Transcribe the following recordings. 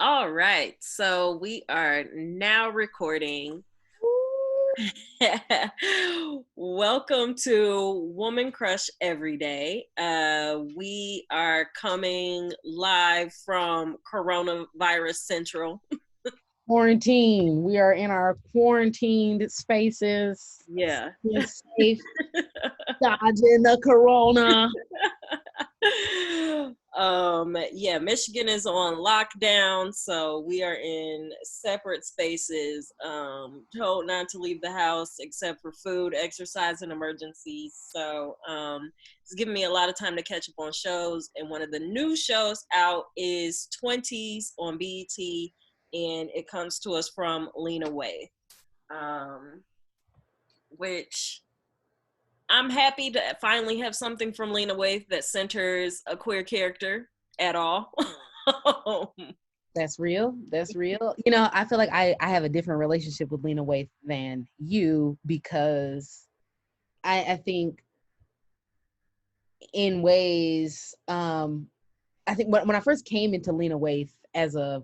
All right, so we are now recording. Welcome to Woman Crush Every Day. We are coming live from Coronavirus Central. Quarantine. We are in our quarantined spaces. Yeah. Being safe, dodging the corona. Yeah, Michigan is on lockdown, so we are in separate spaces, told not to leave the house except for food, exercise, and emergencies. So it's giving me a lot of time to catch up on shows, and one of the new shows out is Twenties on BET, and it comes to us from Lena Waithe, which I'm happy to finally have something from Lena Waithe that centers a queer character at all. That's real. That's real. You know, I feel like I have a different relationship with Lena Waithe than you because I think in ways, I think when I first came into Lena Waithe as a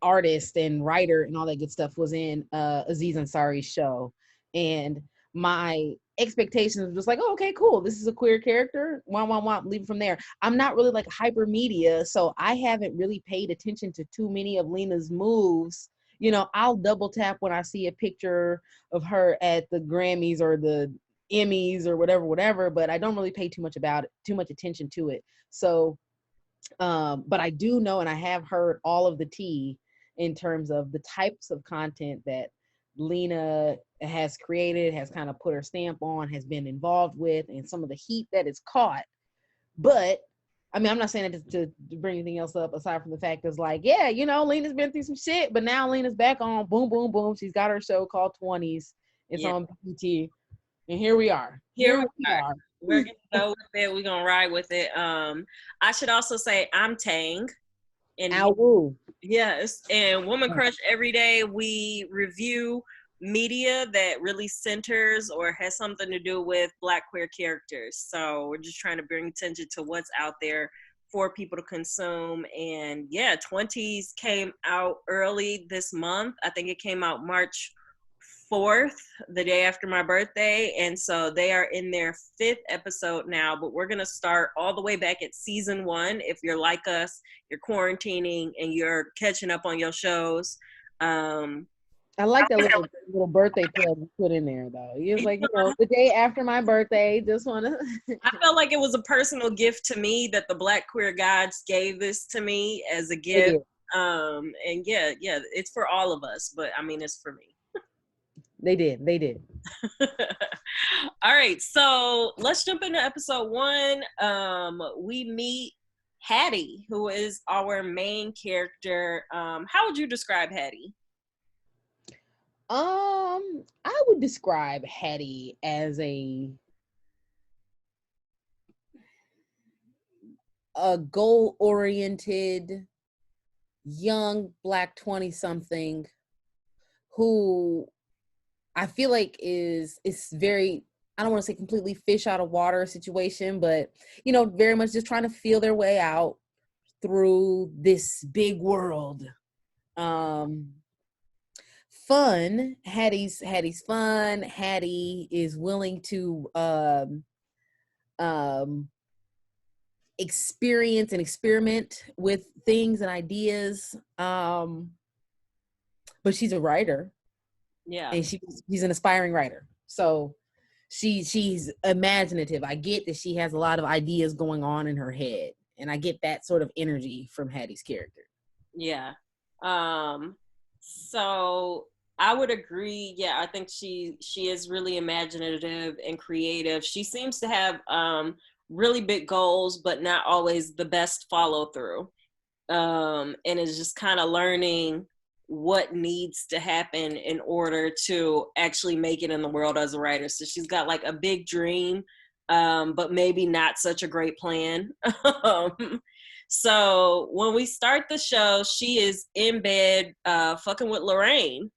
artist and writer and all that good stuff was in Aziz Ansari's show. And my expectations were just like, oh, okay, cool. This is a queer character. Wah, leave it from there. I'm not really like hyper media, so I haven't really paid attention to too many of Lena's moves. You know, I'll double tap when I see a picture of her at the Grammys or the Emmys or whatever, but I don't really pay too much attention to it. So but I do know, and I have heard all of the tea in terms of the types of content that Lena has created, has kind of put her stamp on, has been involved with, and some of the heat that it's caught. But I mean, I'm not saying it to bring anything else up aside from the fact that's like, yeah, you know, Lena's been through some shit, but now Lena's back on boom, boom, boom. She's got her show called 20s. It's Yeah. on BT. And here we are. Here we are. We're gonna go with it. We're gonna ride with it. I should also say I'm Tang. And Ow. yes, and Woman Crush Every Day, we review media that really centers or has something to do with Black queer characters. So we're just trying to bring attention to what's out there for people to consume. And yeah, Twenties came out early this month. I think it came out March 4th, the day after my birthday. And so they are in their 5th episode now, but we're going to start all the way back at season 1. If you're like us, you're quarantining and you're catching up on your shows. I like that little birthday plug you put in there, though. He was like, you know, the day after my birthday, just want to. I felt like it was a personal gift to me that the Black queer gods gave this to me as a gift. And yeah, it's for all of us, but I mean, it's for me. They did. All right, so let's jump into episode 1. We meet Hattie, who is our main character. How would you describe Hattie? I would describe Hattie as a goal-oriented young Black 20-something who I feel like is very, I don't want to say completely fish out of water situation, but you know, very much just trying to feel their way out through this big world. Fun. Hattie's fun. Hattie is willing to experience and experiment with things and ideas. But she's a writer. Yeah. And she's an aspiring writer. So she's imaginative. I get that she has a lot of ideas going on in her head. And I get that sort of energy from Hattie's character. Yeah. So I would agree. Yeah, I think she is really imaginative and creative. She seems to have really big goals, but not always the best follow through. And is just kind of learning what needs to happen in order to actually make it in the world as a writer. So she's got like a big dream, but maybe not such a great plan. So when we start the show, she is in bed fucking with Lorraine.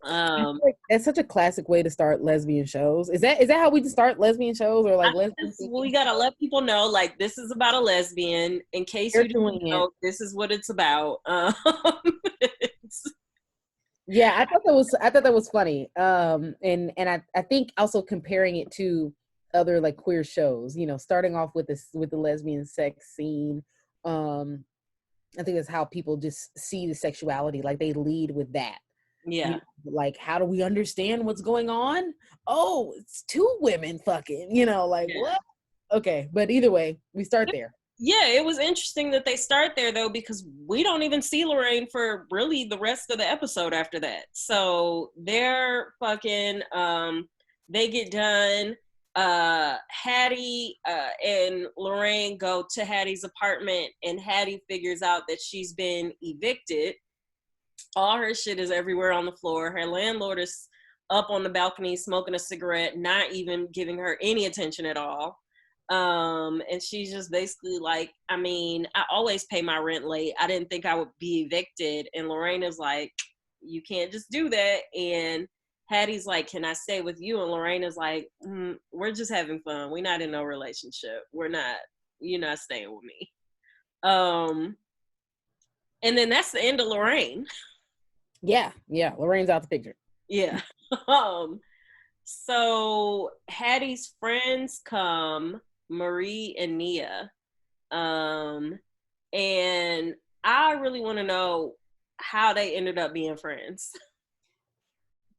I feel Um, like that's such a classic way to start lesbian shows. Is that how we start lesbian shows, or like lesbian we thinking? gotta let people know, like, this is about a lesbian. In case They're you didn't doing it. know, this is what it's about. Yeah, I thought that was funny. And I think also comparing it to other like queer shows, starting off with the lesbian sex scene. Um, I think that's how people just see the sexuality. Like they lead with that. yeah. Like how do we understand what's going on? Oh, it's two women fucking, like Yeah. what? Okay, but either way, we start there. Yeah, it was interesting that they start there though, because we don't even see Lorraine for really the rest of the episode after that. So they're fucking they get done. Hattie and Lorraine go to Hattie's apartment, and Hattie figures out that she's been evicted. All her shit is everywhere on the floor. Her landlord is up on the balcony smoking a cigarette, not even giving her any attention at all. And she's just basically like, I mean, I always pay my rent late. I didn't think I would be evicted. And Lorraine is like, you can't just do that. And Hattie's like, can I stay with you? And Lorraine is like, we're just having fun. We're not in no relationship. You're not staying with me. Um, and then that's the end of Lorraine. Yeah, Lorraine's out the picture. Yeah. um, so Hattie's friends come, Marie and Nia. Um, and I really want to know how they ended up being friends.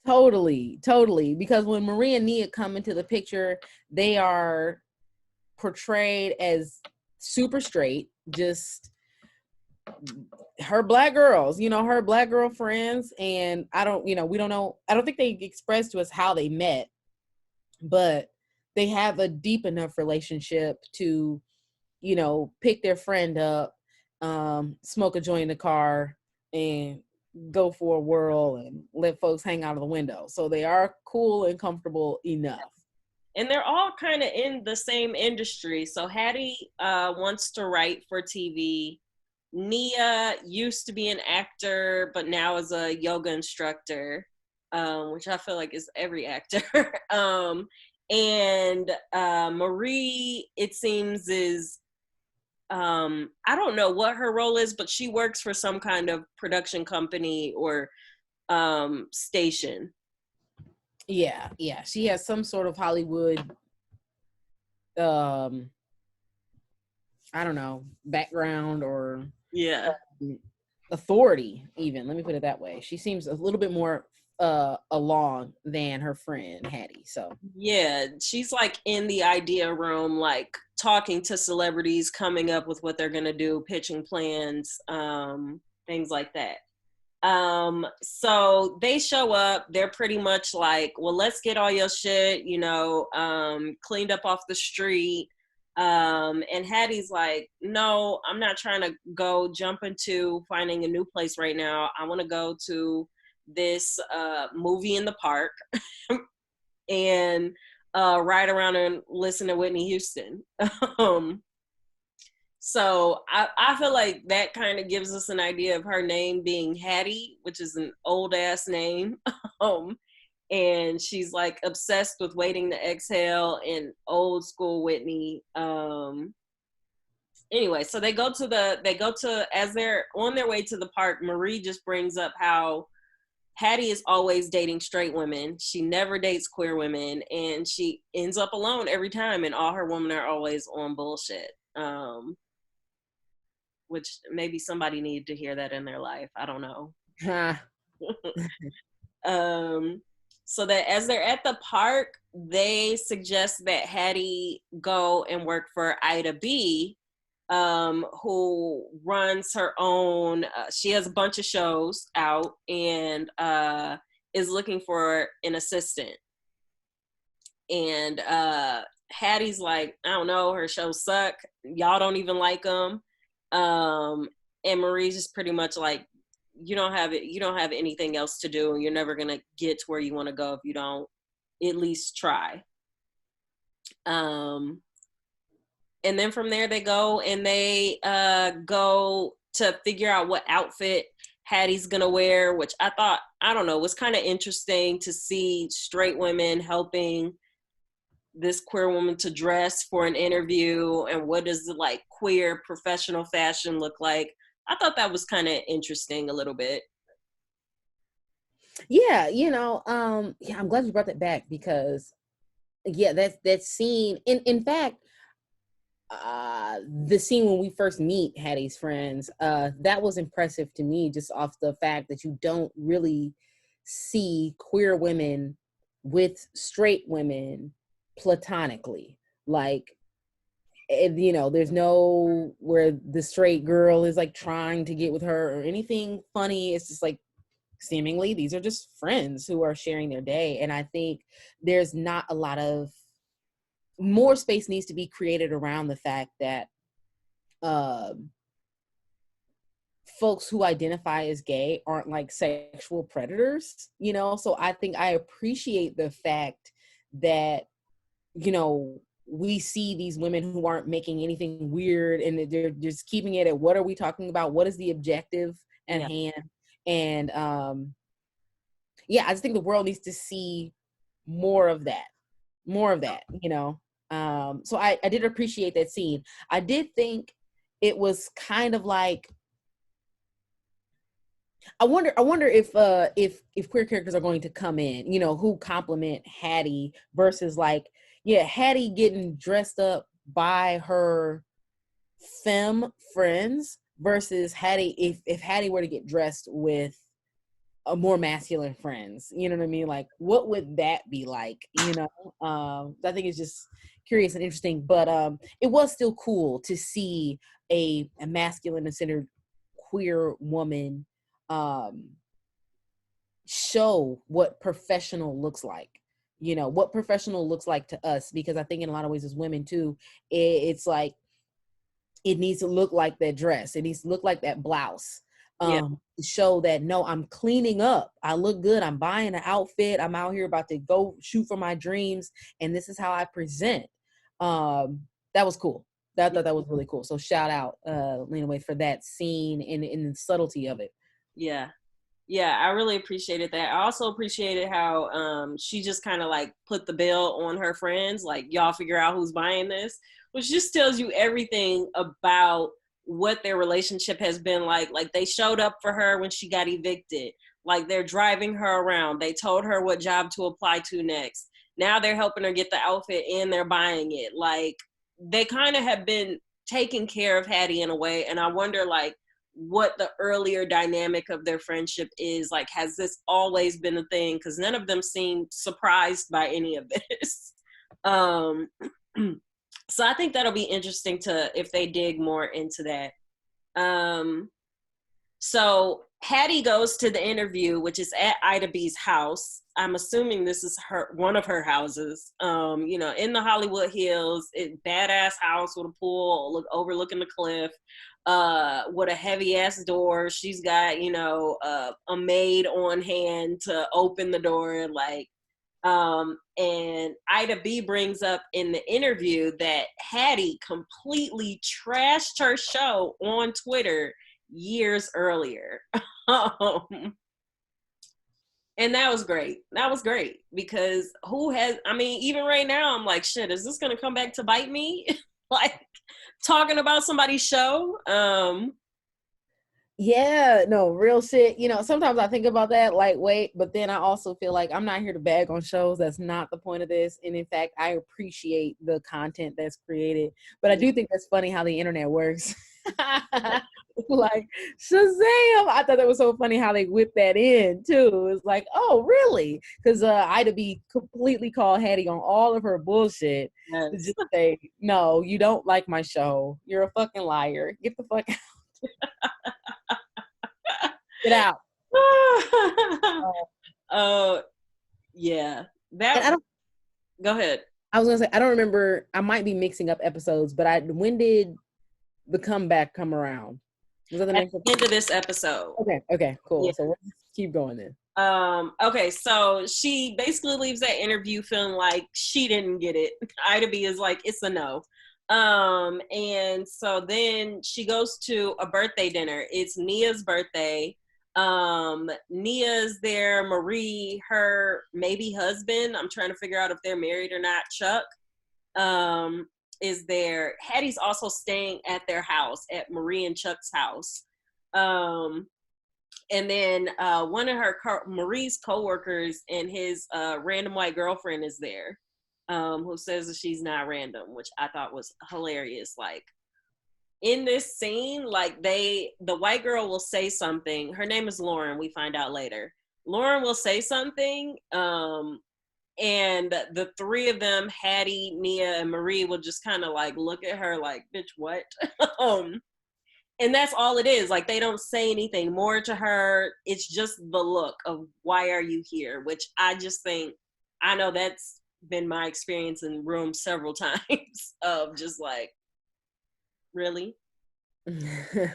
Totally. Because when Marie and Nia come into the picture, they are portrayed as super straight, just her black girls, her black girl friends. And we don't know. I don't think they expressed to us how they met, but they have a deep enough relationship to, pick their friend up, smoke a joint in the car, and go for a whirl and let folks hang out of the window. So they are cool and comfortable enough. And they're all kind of in the same industry. So Hattie wants to write for TV. Nia used to be an actor, but now is a yoga instructor, which I feel like is every actor. And Marie, it seems, is I don't know what her role is, but she works for some kind of production company or station. Yeah. She has some sort of Hollywood, um, I don't know, background or Yeah. authority. Even let me put it that way. She seems a little bit more along than her friend Hattie. So Yeah, she's like in the idea room, like talking to celebrities, coming up with what they're gonna do, pitching plans, things like that. So they show up, they're pretty much like, well, let's get all your shit, cleaned up off the street. And Hattie's like, no, I'm not trying to go jump into finding a new place right now. I want to go to this movie in the park and ride around and listen to Whitney Houston. um, so I feel like that kind of gives us an idea of her name being Hattie, which is an old ass name. um, and she's like obsessed with Waiting to Exhale and old school Whitney. Anyway, so as they're on their way to the park, Marie just brings up how Hattie is always dating straight women. She never dates queer women, and she ends up alone every time, and all her women are always on bullshit. Which maybe somebody needed to hear that in their life. I don't know. um, so that as they're at the park, they suggest that Hattie go and work for Ida B, who runs her own. She has a bunch of shows out and is looking for an assistant. And Hattie's like, I don't know, her shows suck. Y'all don't even like them. And Marie's just pretty much like, you don't have anything else to do, and you're never gonna get to where you want to go if you don't at least try. And then from there they go and they go to figure out what outfit Hattie's gonna wear, which I thought, I don't know, was kind of interesting to see straight women helping this queer woman to dress for an interview, and what does the like queer professional fashion look like. I thought that was kind of interesting a little bit. Yeah, yeah, I'm glad you brought that back because yeah, that scene. In fact, the scene when we first meet Hattie's friends, that was impressive to me, just off the fact that you don't really see queer women with straight women platonically. Like, there's no where the straight girl is like trying to get with her or anything funny. It's just like seemingly these are just friends who are sharing their day. And I think there's not a lot of more space needs to be created around the fact that folks who identify as gay aren't like sexual predators, so I think I appreciate the fact that we see these women who aren't making anything weird, and they're just keeping it at what are we talking about, what is the objective at hand. And yeah, I just think the world needs to see more of that. So I did appreciate that scene. I did think it was kind of like, I wonder if queer characters are going to come in, who compliment Hattie versus like, yeah, Hattie getting dressed up by her femme friends versus Hattie, if Hattie were to get dressed with a more masculine friends, you know what I mean? Like, what would that be like? I think it's just curious and interesting, but it was still cool to see a masculine and centered queer woman show what professional looks like. What professional looks like to us, because I think in a lot of ways as women too, it's like it needs to look like that dress, it needs to look like that blouse. To show that, no, I'm cleaning up, I look good, I'm buying an outfit, I'm out here about to go shoot for my dreams, and this is how I present. That was cool. I thought that was really cool. So shout out Lena Waithe for that scene and the subtlety of it. Yeah, I really appreciated that. I also appreciated how she just kind of like put the bill on her friends, like, y'all figure out who's buying this, which just tells you everything about what their relationship has been like. Like, they showed up for her when she got evicted. Like, they're driving her around. They told her what job to apply to next. Now they're helping her get the outfit and they're buying it. Like, they kind of have been taking care of Hattie in a way. And I wonder, like, what the earlier dynamic of their friendship is. Like, has this always been a thing? Because none of them seem surprised by any of this. So I think that'll be interesting if they dig more into that. So Hattie goes to the interview, which is at Ida B's house. I'm assuming this is one of her houses. In the Hollywood Hills, badass house with a pool overlooking the cliff, with a heavy ass door. She's got, a maid on hand to open the door, like. And Ida B brings up in the interview that Hattie completely trashed her show on Twitter years earlier. And that was great. That was great because even right now, I'm like, shit, is this going to come back to bite me? Like, talking about somebody's show. Yeah, no, real shit. Sometimes I think about that lightweight, but then I also feel like I'm not here to bag on shows. That's not the point of this. And in fact, I appreciate the content that's created, but I do think that's funny how the internet works. Like, Shazam! I thought that was so funny how they whipped that in too. It's like, oh, really? Because Ida B completely called Hattie on all of her bullshit. Yes. To just say, no, you don't like my show. You're a fucking liar. Get the fuck out. Get out. Oh, yeah. Go ahead. I was gonna say, I don't remember. I might be mixing up episodes, but when did the comeback come around? Was that the next end of this episode? Okay, cool. Yeah. So let's keep going then. Okay, so she basically leaves that interview feeling like she didn't get it. Ida B is like, it's a no. And so then she goes to a birthday dinner. It's Nia's birthday. Nia's there, Marie, her maybe husband, I'm trying to figure out if they're married or not, Chuck, is there. Hattie's also staying at their house, at Marie and Chuck's house. And then one of Marie's coworkers and his random white girlfriend is there, who says that she's not random, which I thought was hilarious. Like, in this scene, like, the white girl will say something. Her name is Lauren, we find out later. Lauren will say something, and the three of them, Hattie, Nia, and Marie, will just kind of like look at her like, bitch, what? And that's all it is. Like, they don't say anything more to her. It's just the look of, why are you here? Which I just think, I know that's been my experience in rooms several times of just like, really? So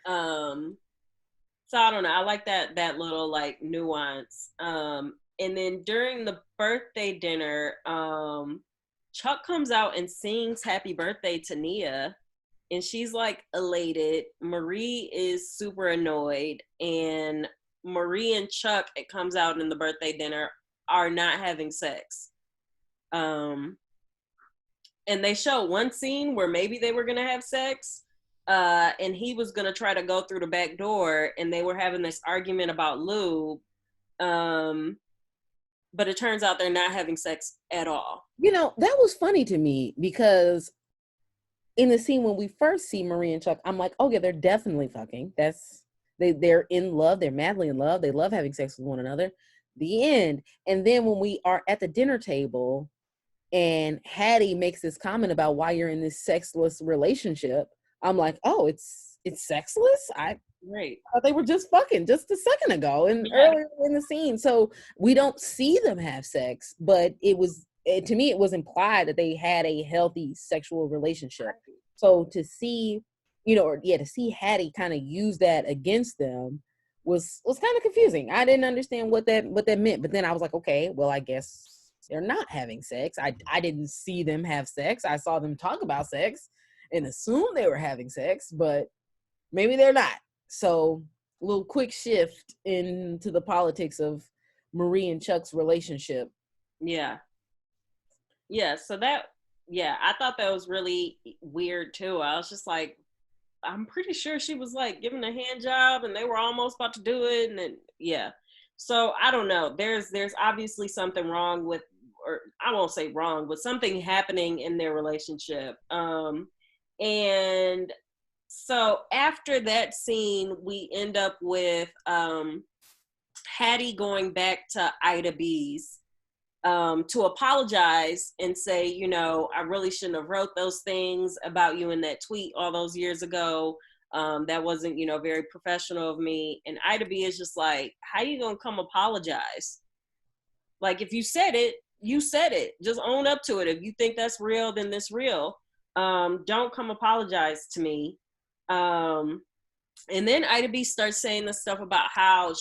I don't know. I like that little like nuance. And then during the birthday dinner, Chuck comes out and sings happy birthday to Nia, and she's like elated. Marie is super annoyed, and Marie and Chuck, it comes out in the birthday dinner, are not having sex. And they show one scene where maybe they were gonna have sex, and he was gonna try to go through the back door, and they were having this argument about lube. But it turns out they're not having sex at all. You know, that was funny to me, because in the scene when we first see Marie and Chuck, I'm like, oh yeah, they're definitely fucking. They're in love. They're madly in love. They love having sex with one another. The end. And then when we are at the dinner table and Hattie makes this comment about why you're in this sexless relationship, I'm like, oh, it's sexless? Right. They were just fucking just a second ago and earlier in the scene. So we don't see them have sex, but to me, it was implied that they had a healthy sexual relationship. So to see, to see Hattie kind of use that against them was kind of confusing. I didn't understand what that meant. But then I was like, okay, well, I guess they're not having sex. I didn't see them have sex. I saw them talk about sex and assume they were having sex, but maybe they're not. So a little quick shift into the politics of Marie and Chuck's relationship. Yeah. Yeah. So I thought that was really weird too. I was just like, I'm pretty sure she was like giving a hand job and they were almost about to do it. And then, yeah. So I don't know. There's obviously something wrong with, or I won't say wrong, but something happening in their relationship. And so after that scene, we end up with Hattie going back to Ida B's to apologize and say, I really shouldn't have wrote those things about you in that tweet all those years ago. That wasn't, very professional of me. And Ida B is just like, how you gonna come apologize? Like, if you said it, you said it. Just own up to it. If you think that's real, then that's real. Don't come apologize to me. And then Ida B starts saying this stuff about how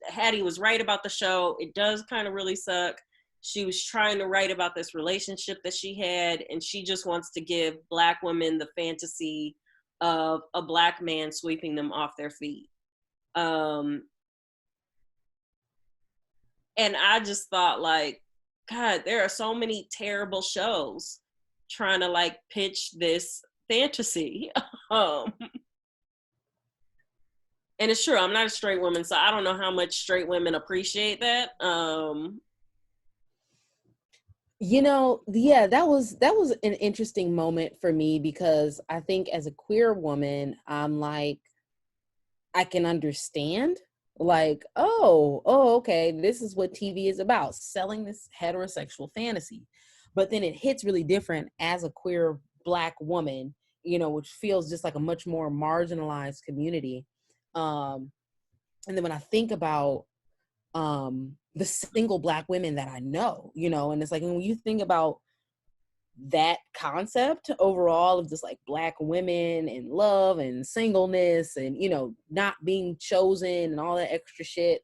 Hattie was right about the show. It does kind of really suck. She was trying to write about this relationship that she had, and she just wants to give Black women the fantasy of a Black man sweeping them off their feet. And I just thought, like, God, there are so many terrible shows trying to like pitch this fantasy. And it's true, I'm not a straight woman, so I don't know how much straight women appreciate that. That was an interesting moment for me, because I think as a queer woman, I'm like, I can understand, like, oh, okay, this is what TV is about, selling this heterosexual fantasy. But then it hits really different as a queer Black woman, which feels just like a much more marginalized community. And then when I think about the single Black women that I know, and it's like, when you think about that concept overall of just like Black women and love and singleness and, not being chosen and all that extra shit.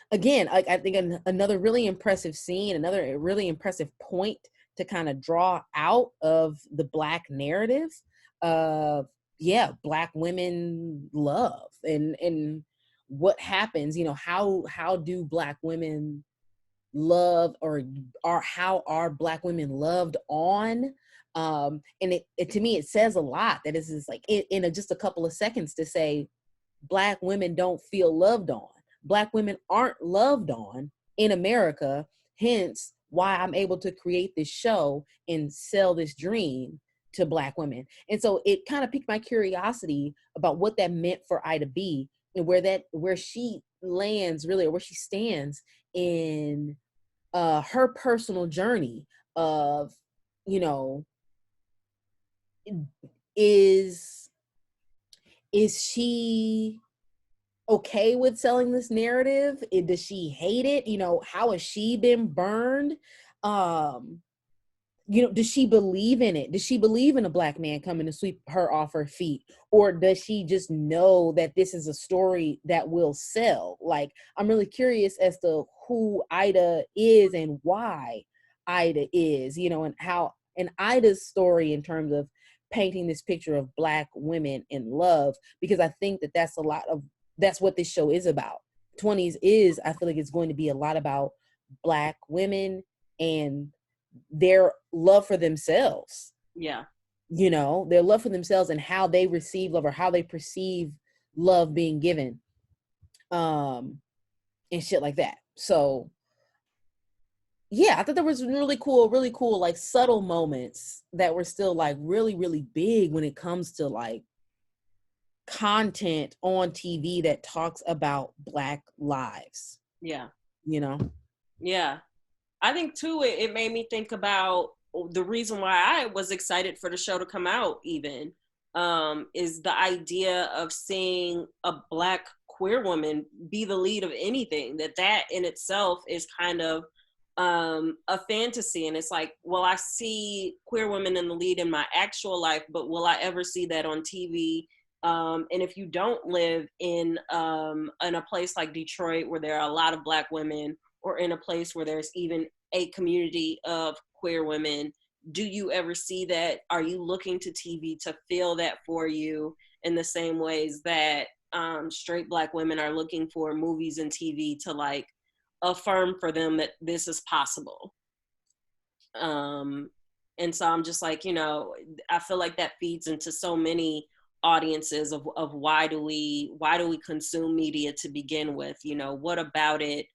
Again, I think another really impressive scene, another really impressive point to kind of draw out of the Black narrative yeah, Black women love, and what happens, you know, how do Black women love, or are how are Black women loved on? And it to me, it says a lot that this is like just a couple of seconds to say Black women don't feel loved on. Black women aren't loved on in America, hence why I'm able to create this show and sell this dream to Black women. And so it kind of piqued my curiosity about what that meant for Ida B, and where she lands really, or where she stands in her personal journey of, you know, is she okay with selling this narrative? Does she hate it? You know, how has she been burned? Um, you know, does she believe in it? Does she believe in a Black man coming to sweep her off her feet? Or does she just know that this is a story that will sell? Like, I'm really curious as to who Ida is and why Ida is, you know, and how, and Ida's story in terms of painting this picture of Black women in love, because I think that that's what this show is about. 20s is, I feel like it's going to be a lot about Black women and their love for themselves. Yeah. You know, their love for themselves and how they receive love, or how they perceive love being given. And shit like that. So yeah, I thought there was really cool, like subtle moments that were still like really, really big when it comes to like content on TV that talks about Black lives. Yeah. You know? Yeah. I think too, it made me think about the reason why I was excited for the show to come out even, is the idea of seeing a Black queer woman be the lead of anything, that in itself is kind of a fantasy. And it's like, well, I see queer women in the lead in my actual life, but will I ever see that on TV? And if you don't live in a place like Detroit where there are a lot of Black women, or in a place where there's even a community of queer women, do you ever see that? Are you looking to TV to fill that for you in the same ways that straight Black women are looking for movies and TV to like affirm for them that this is possible? And so I'm just like, you know, I feel like that feeds into so many audiences of why do we consume media to begin with? You know, what about it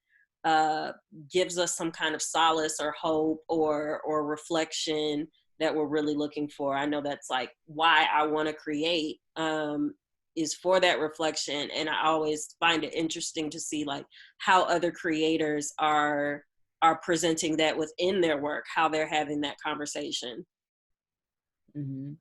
gives us some kind of solace or hope or reflection that we're really looking for? I know that's like why I want to create, is for that reflection. And I always find it interesting to see like how other creators are presenting that within their work, how they're having that conversation. Mm-hmm.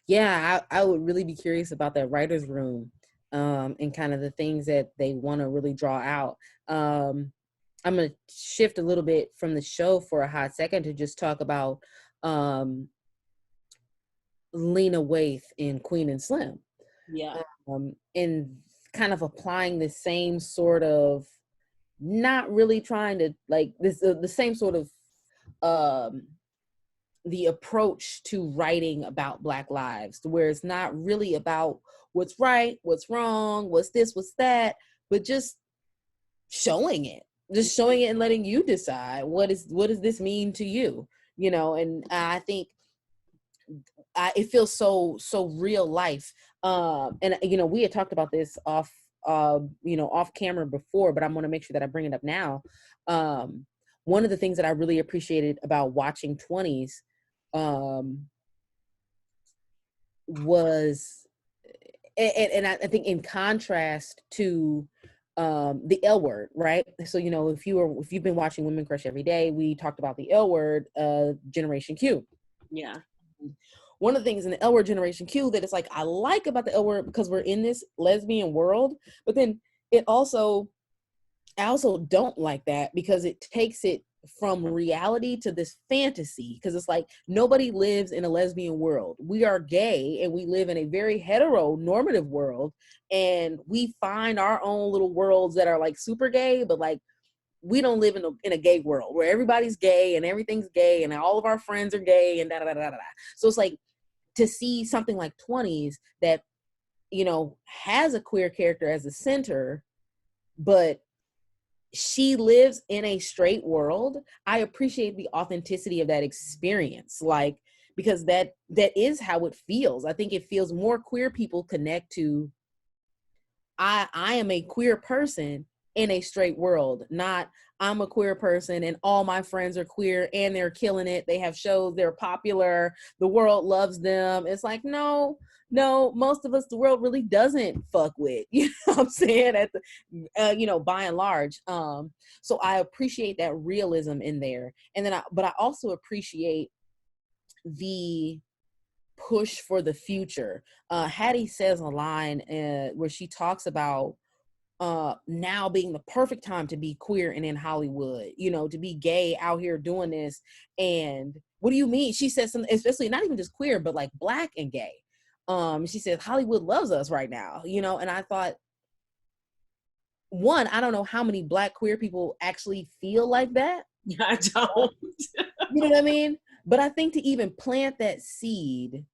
Yeah, I would really be curious about that writer's room, and kind of the things that they want to really draw out. I'm going to shift a little bit from the show for a hot second to just talk about Lena Waithe in Queen and Slim. Yeah. And kind of applying the same sort of, not really trying to like this, the same sort of the approach to writing about Black lives, where it's not really about what's right, what's wrong, what's this, what's that, but just showing it and letting you decide what does this mean to you, you know. And I think it feels so real life. And you know, we had talked about this off off camera before, but I'm going to make sure that I bring it up now. One of the things that I really appreciated about watching 20s was, and I think in contrast to the L word, right? So, you know, if you've been watching Women Crush every day, we talked about the L word, Generation Q. Yeah. One of the things in the L word Generation Q that it's like I like about the L word, because we're in this lesbian world, but then I also don't like that because it takes it from reality to this fantasy, because it's like nobody lives in a lesbian world. We are gay and we live in a very heteronormative world, and we find our own little worlds that are like super gay, but like we don't live in a gay world where everybody's gay and everything's gay and all of our friends are gay and da da da da da. So it's like to see something like 20s that has a queer character as a center, but she lives in a straight world, I appreciate the authenticity of that experience. Like, because that is how it feels. I think it feels more queer people connect to, I am a queer person in a straight world, not I'm a queer person and all my friends are queer and they're killing it. They have shows, they're popular, the world loves them. It's like, no, most of us, the world really doesn't fuck with, you know what I'm saying? At the, by and large. So I appreciate that realism in there. And then but I also appreciate the push for the future. Hattie says a line where she talks about now being the perfect time to be queer and in Hollywood, to be gay out here doing this. And what do you mean? She says something, especially not even just queer, but like Black and gay. She said Hollywood loves us right now, and I thought, one, I don't know how many Black queer people actually feel like that. I don't. You know what I mean? But I think to even plant that seed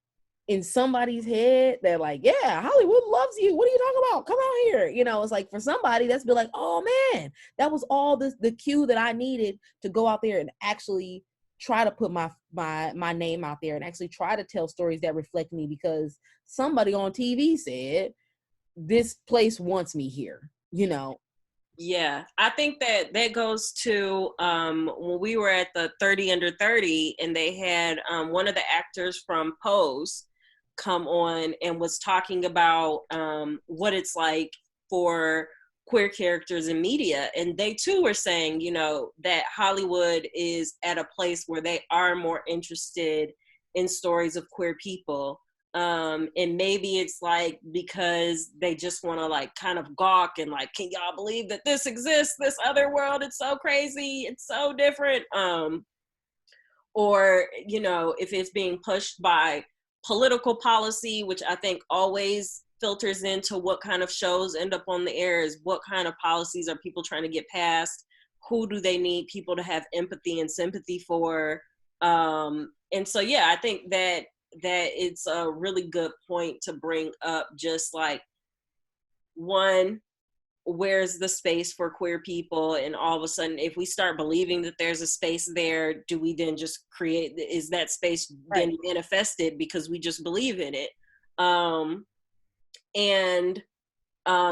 in somebody's head, they're like, yeah, Hollywood loves you. What are you talking about? Come out here. It's like, for somebody that's be like, oh man, that was all the cue that I needed to go out there and actually try to put my name out there and actually try to tell stories that reflect me, because somebody on TV said this place wants me here. Yeah, I think that goes to when we were at the 30 Under 30, and they had one of the actors from Pose come on and was talking about what it's like for queer characters in media. And they too were saying, that Hollywood is at a place where they are more interested in stories of queer people. And maybe it's like because they just want to like kind of gawk and like, can y'all believe that this exists, this other world? It's so crazy, it's so different. Or if it's being pushed by political policy, which I think always filters into what kind of shows end up on the air, is what kind of policies are people trying to get passed, who do they need people to have empathy and sympathy for. And so yeah, I think that it's a really good point to bring up, just like, one, where's the space for queer people? And all of a sudden, if we start believing that there's a space there, do we then just create, is that space then manifested because we just believe in it? And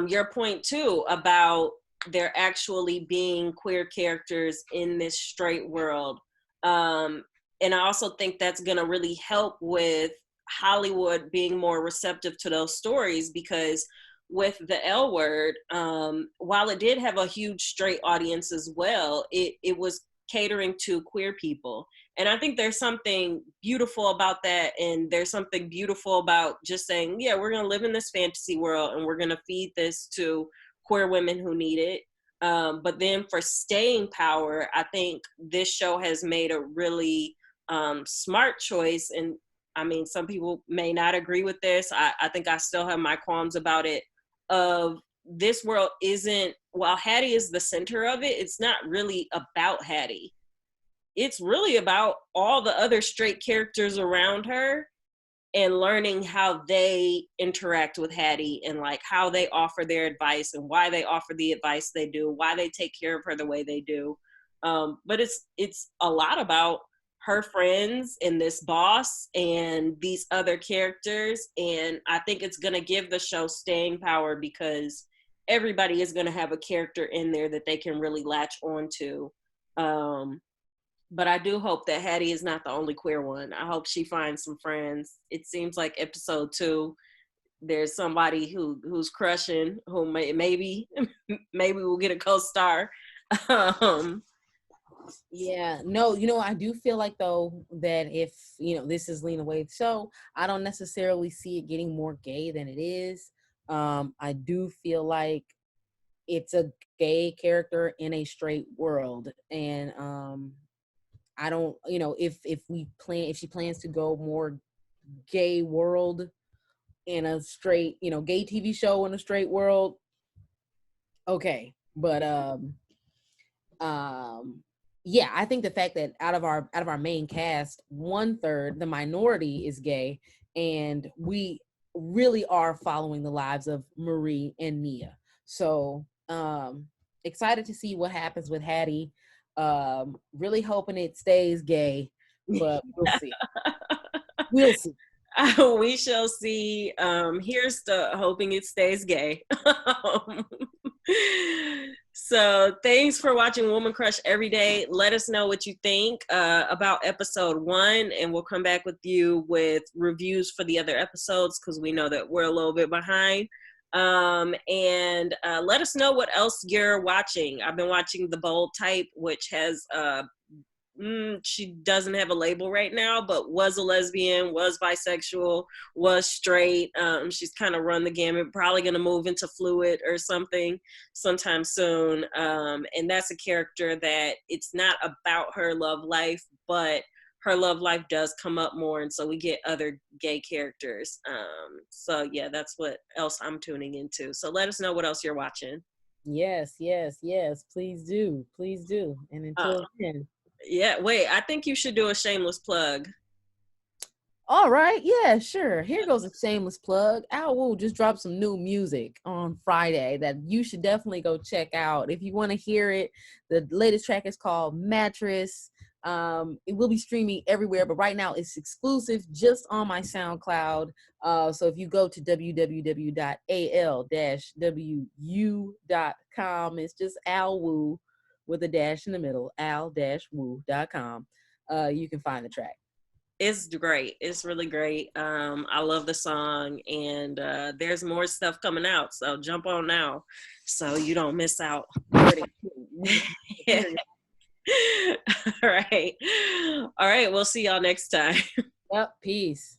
your point too about there actually being queer characters in this straight world. And I also think that's going to really help with Hollywood being more receptive to those stories, because with the L Word, while it did have a huge straight audience as well, it was catering to queer people. And I think there's something beautiful about that. And there's something beautiful about just saying, yeah, we're going to live in this fantasy world and we're going to feed this to queer women who need it. But then for staying power, I think this show has made a really smart choice. And I mean, some people may not agree with this. I think I still have my qualms about it. Of this world isn't, while Hattie is the center of it, it's not really about Hattie. It's really about all the other straight characters around her and learning how they interact with Hattie and like how they offer their advice and why they offer the advice they do, why they take care of her the way they do. But it's a lot about her friends and this boss and these other characters. And I think it's going to give the show staying power because everybody is going to have a character in there that they can really latch onto. But I do hope that Hattie is not the only queer one. I hope she finds some friends. It seems like episode 2, there's somebody who's crushing, who maybe we'll get a co-star. Yeah, no, I do feel like though that if, this is Lena Waithe's show, I don't necessarily see it getting more gay than it is. I do feel like it's a gay character in a straight world. And I don't, if she plans to go more gay world in a straight, gay TV show in a straight world, okay. But yeah, I think the fact that out of our main cast, 1/3, the minority is gay, and we really are following the lives of Marie and Nia. So excited to see what happens with Hattie. Really hoping it stays gay, but we'll see. We'll see. We shall see. Here's the hoping it stays gay. So thanks for watching Woman Crush Every Day. Let us know what you think about episode 1, and we'll come back with you with reviews for the other episodes because we know that we're a little bit behind. And let us know what else you're watching. I've been watching The Bold Type, which has she doesn't have a label right now, but was a lesbian, was bisexual, was straight. She's kind of run the gamut, probably going to move into fluid or something sometime soon. And that's a character that it's not about her love life, but her love life does come up more. And so we get other gay characters. So yeah, that's what else I'm tuning into. So let us know what else you're watching. Yes, yes, yes. Please do. Please do. And until then. Yeah, wait, I think you should do a shameless plug. All right, yeah, sure. Here goes a shameless plug. Al Wu just dropped some new music on Friday that you should definitely go check out. If you want to hear it, the latest track is called Mattress. It will be streaming everywhere, but right now it's exclusive just on my SoundCloud. So if you go to www.al-wu.com, it's just Al Wu with a dash in the middle, al-wu.com. You can find the track. It's great. It's really great. I love the song, and there's more stuff coming out. So jump on now, so you don't miss out. Yeah. All right. We'll see y'all next time. Yep. Peace.